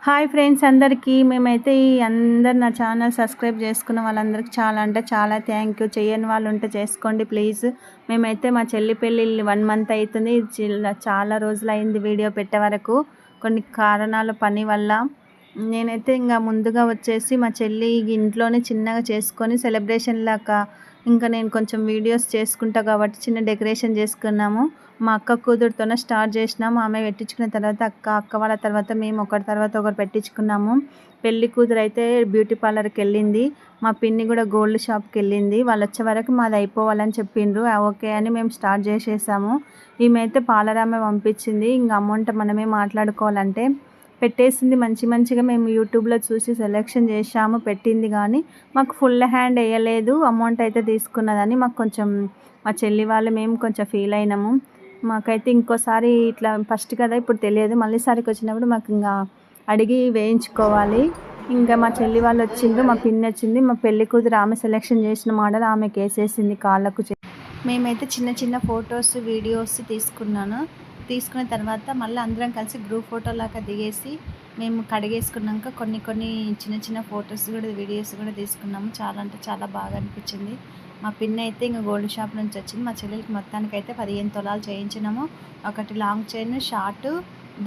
Hi friends అందరికీ మేమైతే అందరు నా ఛానల్ సబ్స్క్రైబ్ చేసుకున్న వాళ్ళందరికీ చాలా అంటే చాలా థ్యాంక్ యూ. చేయని వాళ్ళు ఉంటే చేసుకోండి ప్లీజ్. మేమైతే మా చెల్లి పెళ్ళి 1 మంత్ అవుతుంది. చాలా రోజులు అయింది వీడియో పెట్టే వరకు. కొన్ని కారణాల పని వల్ల నేనైతే ఇంకా ముందుగా వచ్చేసి మా చెల్లి ఇంట్లోనే చిన్నగా చేసుకొని సెలబ్రేషన్ లాగా ఇంకా నేను కొంచెం వీడియోస్ చేసుకుంటా కాబట్టి చిన్న డెకరేషన్ చేసుకున్నాము. మా అక్క కూతురుతోనే స్టార్ట్ చేసినాము. ఆమె పెట్టించుకున్న తర్వాత అక్క వాళ్ళ తర్వాత మేము ఒకరి తర్వాత ఒకరు పెట్టించుకున్నాము. పెళ్లి కూతురు అయితే బ్యూటీ పార్లర్కి వెళ్ళింది. మా పిన్ని కూడా గోల్డ్ షాప్కి వెళ్ళింది. వాళ్ళు వచ్చే వరకు మాది అయిపోవాలని చెప్పిండ్రు. ఓకే అని మేము స్టార్ట్ చేసేసాము. ఈమె అయితే పాలరామె పంపించింది. ఇంకా అమౌంట్ మనమే మాట్లాడుకోవాలంటే పెట్టేసింది. మంచిగా మేము యూట్యూబ్లో చూసి సెలెక్షన్ చేసాము. పెట్టింది కానీ మాకు ఫుల్ హ్యాండ్ వేయలేదు. అమౌంట్ అయితే తీసుకున్నదని మాకు కొంచెం మా చెల్లి వాళ్ళు మేము కొంచెం ఫీల్ అయినాము. మాకైతే ఇంకోసారి ఇట్లా ఫస్ట్ కదా ఇప్పుడు తెలియదు. మళ్ళీసారికి వచ్చినప్పుడు మాకు ఇంకా అడిగి వేయించుకోవాలి. ఇంకా మా చెల్లి వాళ్ళు వచ్చిండ్రు. మా పిన్ని వచ్చింది. మా పెళ్లి కూతురు ఆమె సెలెక్షన్ చేసిన మోడల్ ఆమెకి వేసేసింది కాళ్ళకు. మేమైతే చిన్న ఫొటోస్ వీడియోస్ తీసుకున్న తర్వాత మళ్ళీ అందరం కలిసి గ్రూప్ ఫోటో లాగా దిగేసి మేము కడిగేసుకున్నాక కొన్ని చిన్న ఫొటోస్ కూడా వీడియోస్ కూడా తీసుకున్నాము. చాలా అంటే చాలా బాగా అనిపించింది. మా పిన్ని అయితే ఇంకా గోల్డ్ షాప్ నుంచి వచ్చింది. మా చెల్లెలకి మొత్తానికైతే 15 తులాలు చేయించినాము. ఒకటి లాంగ్ చైన్ షార్ట్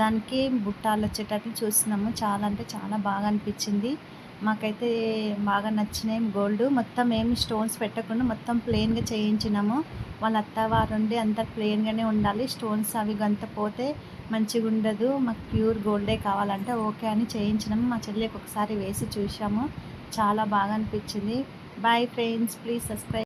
దానికి బుట్టాలు వచ్చేటట్లు చూస్తున్నాము. చాలా అంటే చాలా బాగా అనిపించింది. మాకైతే బాగా నచ్చినాయి. గోల్డ్ మొత్తం ఏమి స్టోన్స్ పెట్టకుండా మొత్తం ప్లెయిన్గా చేయించినాము. వాళ్ళ అత్తవారు ఉండి అంత ప్లెయిన్గానే ఉండాలి. స్టోన్స్ అవి గంత పోతే మంచిగా ఉండదు. మాకు ప్యూర్ గోల్డే కావాలంటే ఓకే అని చేయించినాము. మా చెల్లికి ఒకసారి వేసి చూసాము. చాలా బాగా అనిపించింది. Boy friends, please subscribe.